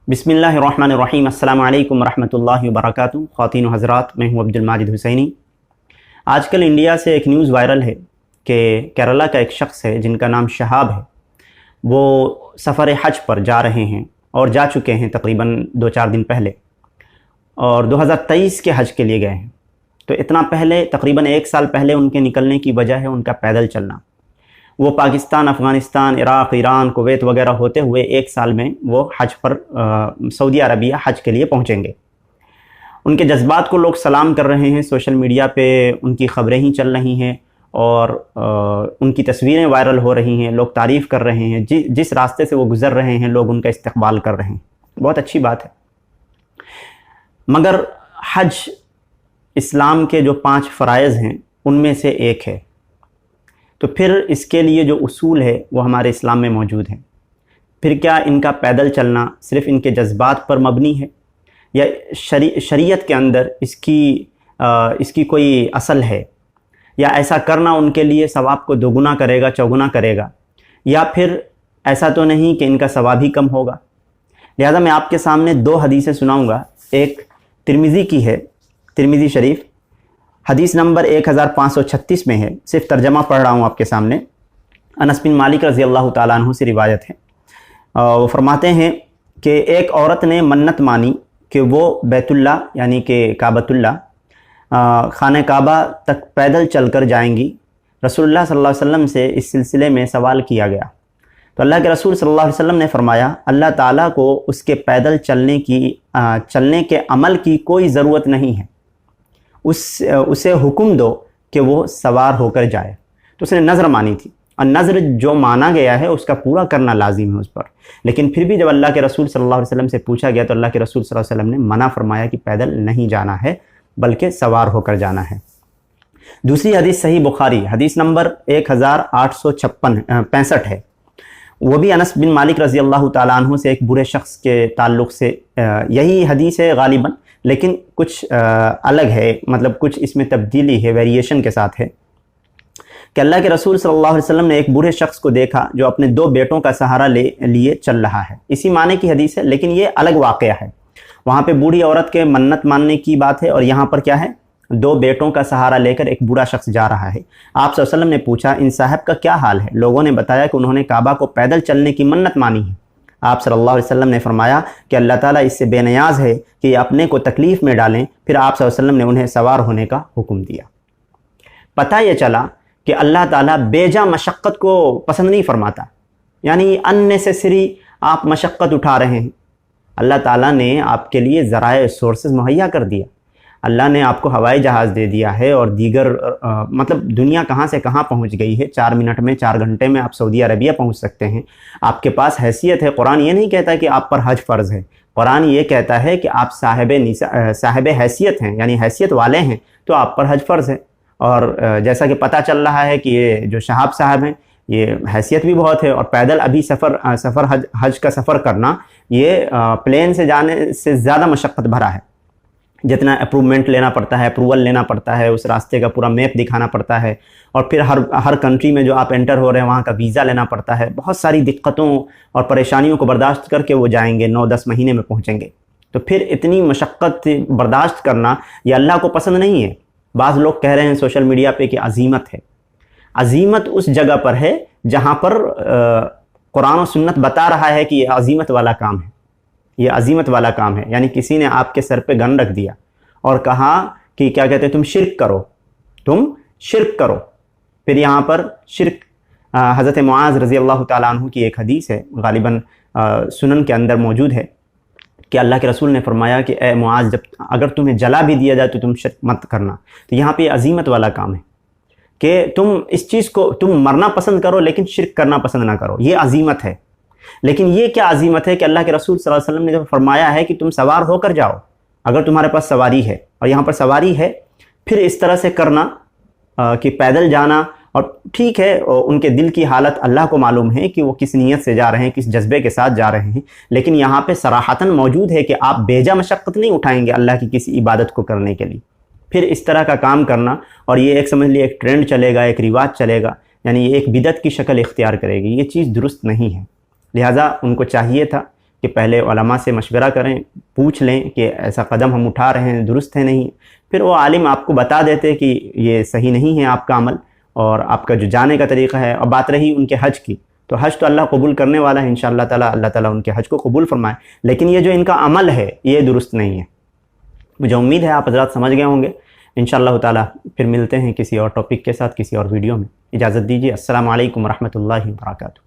बिस्मिल्लाहिर्रहमानिर्रहीम। अस्सलामु अलैकुम रहमतुल्लाहि व बरकातुहू। ख़वातीन व हज़रात, मैं हूँ अब्दुल माजिद हुसैनी। आजकल इंडिया से एक न्यूज़ वायरल है कि केरला का एक शख्स है जिनका नाम शहाब है, वो सफ़र हज पर जा रहे हैं और जा चुके हैं तकरीबन 2-4 दिन पहले, और 2023 के हज के लिए गए हैं। तो इतना पहले, तकरीबन 1 साल पहले उनके निकलने की वजह है उनका पैदल चलना। वो Pakistan, Afghanistan, Iraq, Iran, Kuwait वगैरह होते हुए 1 साल में वो हज पर सऊदी अरबिया हज के लिए पहुँचेंगे। उनके जज्बात को लोग सलाम कर रहे हैं, सोशल मीडिया पे उनकी ख़बरें ही चल रही हैं और उनकी तस्वीरें वायरल हो रही हैं, लोग तारीफ़ कर रहे हैं। जिस रास्ते से वो गुज़र रहे हैं लोग उनका इस्तक़बाल कर रहे हैं, बहुत अच्छी बात है। मगर हज इस्लाम के जो 5 फ़राइज़ हैं उनमें से एक है, तो फिर इसके लिए जो उसूल है वो हमारे इस्लाम में मौजूद है। फिर क्या इनका पैदल चलना सिर्फ़ इनके जज्बात पर मबनी है, या शरीयत के अंदर इसकी कोई असल है, या ऐसा करना उनके लिए सवाब को दोगुना करेगा, चौगुना करेगा, या फिर ऐसा तो नहीं कि इनका सवाब ही कम होगा। लिहाजा मैं आपके सामने 2 हदीसें सुनाऊँगा। एक तिरमिज़ी की है, तिरमिज़ी शरीफ, हदीस नंबर 1536 में है। सिर्फ तर्जमा पढ़ रहा हूँ आपके सामने। अनस बिन मालिक रज़ी अल्लाह ताला अन्हु से रिवायत है। वो फरमाते हैं कि एक औरत ने मन्नत मानी कि वो बैतुल्ला यानी कि काबतुल्ला, खाने काबा तक पैदल चलकर जाएंगी। रसूलुल्लाह सल्लल्लाहु अलैहि वसल्लम से इस सिलसिले में सवाल किया गया, तो अल्लाह के रसूल सल्लल्लाहु अलैहि वसल्लम ने फरमाया, अल्लाह ताला को उसके पैदल चलने के अमल की कोई ज़रूरत नहीं है, उसे हुक्म दो कि वो सवार होकर जाए। तो उसने नज़र मानी थी, और नज़र जो माना गया है उसका पूरा करना लाजिम है उस पर। लेकिन फिर भी जब अल्लाह के रसूल सल्लल्लाहु अलैहि वसल्लम से पूछा गया तो अल्लाह के रसूल सल्लल्लाहु अलैहि वसल्लम ने मना फरमाया कि पैदल नहीं जाना है बल्कि सवार होकर जाना है। दूसरी हदीस सही बुखारी, हदीस नंबर 1865 है। वो भी अनस बिन मालिक रज़ी अल्लाह ताला अन्हु से एक बुरे शख्स के ताल्लुक़ से यही हदीस है गालिबन, लेकिन कुछ अलग है, मतलब कुछ इसमें तब्दीली है, वेरिएशन के साथ है कि अल्लाह के रसूल सल्लल्लाहु अलैहि वसल्लम ने एक बूढ़े शख्स को देखा जो अपने 2 बेटों का सहारा लिए चल रहा है। इसी माने की हदीस है, लेकिन ये अलग वाक़या है। वहाँ पे बूढ़ी औरत के मन्नत मानने की बात है, और यहाँ पर क्या है, 2 बेटों का सहारा लेकर एक बूढ़ा शख्स जा रहा है। आप सल्लल्लाहु अलैहि वसल्लम ने पूछा, इन साहब का क्या हाल है? लोगों ने बताया कि उन्होंने काबा को पैदल चलने की मन्नत मानी है। आप सल्लल्लाहु अलैहि वसल्लम ने फरमाया कि अल्लाह ताला इससे बेनियाज़ है कि ये अपने को तकलीफ़ में डालें। फिर आप सल्लल्लाहु अलैहि वसल्लम ने उन्हें सवार होने का हुक्म दिया। पता ये चला कि अल्लाह ताला बेजा मशक्क़त को पसंद नहीं फरमाता, यानी अननेसेसरी आप मशक्क़त उठा रहे हैं। अल्लाह ताला ने आपके लिए ज़राए सोर्सेज मुहैया कर दिया। अल्लाह ने आपको हवाई जहाज़ दे दिया है, और दीगर मतलब दुनिया कहाँ से कहाँ पहुँच गई है। 4 मिनट में, 4 घंटे में आप सऊदी अरबिया पहुँच सकते हैं। आपके पास हैसियत है। कुरान ये नहीं कहता कि आप पर हज फ़र्ज़ है, कुरान ये कहता है कि आप साहिब हैसियत हैं, यानी हैसियत वाले हैं, तो आप पर हज फ़र्ज़ है। और जैसा कि पता चल रहा है कि ये जो शहाब साहब हैं, ये हैसियत भी बहुत है, और पैदल अभी हज का सफ़र करना ये प्लेन से जाने से ज़्यादा मशक्क़त भरा है। जितना अप्रूवमेंट लेना पड़ता है, अप्रूवल लेना पड़ता है, उस रास्ते का पूरा मैप दिखाना पड़ता है, और फिर हर कंट्री में जो आप एंटर हो रहे हैं वहाँ का वीज़ा लेना पड़ता है। बहुत सारी दिक्कतों और परेशानियों को बर्दाश्त करके वो जाएंगे, 9-10 महीने में पहुँचेंगे। तो फिर इतनी मशक्क़त बर्दाश्त करना ये अल्लाह को पसंद नहीं है। बाज़ लोग कह रहे हैं सोशल मीडिया पे कि अज़ीमत है। अज़ीमत उस जगह पर है जहाँ पर कुरान और सुन्नत बता रहा है कि ये अज़ीमत वाला काम है, ये अज़ीमत वाला काम है। यानी किसी ने आपके सर पे गन रख दिया और कहा कि क्या कहते हैं, तुम शिर्क करो, तुम शिर्क करो। फिर यहाँ पर शिर्क, हज़रत मुआज़ रज़ी अल्लाह ताला अन्हु की एक हदीस है, गालिबन सुनन के अंदर मौजूद है, कि अल्लाह के रसूल ने फरमाया कि ए मुआज़, अगर तुम्हें जला भी दिया जाए तो तुम शिर्क मत करना। तो यहाँ पे अज़ीमत वाला काम है कि तुम इस चीज़ को, तुम मरना पसंद करो लेकिन शिर्क करना पसंद ना करो, ये अज़ीमत है। लेकिन ये क्या अज़ीमत है कि अल्लाह के रसूल सल्लल्लाहु अलैहि वसल्लम ने जब फरमाया है कि तुम सवार होकर जाओ, अगर तुम्हारे पास सवारी है, और यहाँ पर सवारी है, फिर इस तरह से करना कि पैदल जाना। और ठीक है, उनके दिल की हालत अल्लाह को मालूम है कि वो किस नीयत से जा रहे हैं, किस जज्बे के साथ जा रहे हैं, लेकिन यहाँ पे सराहतन मौजूद है कि आप बेजा मशक्क़त नहीं उठाएंगे अल्लाह की किसी इबादत को करने के लिए। फिर इस तरह का काम करना, और ये एक समझ लिए एक ट्रेंड चलेगा, एक रिवाज चलेगा, यानी ये एक बिदत की शक्ल इख्तियार करेगी, ये चीज़ दुरुस्त नहीं है। लिहाजा उनको चाहिए था کہ پہلے علماء سے مشورہ کریں، پوچھ لیں کہ ایسا قدم ہم اٹھا رہے ہیں درست ہے نہیں، پھر وہ عالم آپ کو بتا دیتے کہ یہ صحیح نہیں ہے آپ کا عمل اور آپ کا جو جانے کا طریقہ ہے۔ اور بات رہی ان کے حج کی، تو حج تو اللہ قبول کرنے والا ہے انشاءاللہ تعالیٰ، اللہ تعالیٰ ان کے حج کو قبول فرمائے، لیکن یہ جو ان کا عمل ہے یہ درست نہیں ہے۔ مجھے امید ہے آپ حضرات سمجھ گئے ہوں گے۔ انشاءاللہ تعالیٰ پھر ملتے ہیں کسی اور ٹاپک کے ساتھ کسی اور ویڈیو میں۔ اجازت دیجیے، السلام علیکم ورحمۃ اللہ وبرکاتہ۔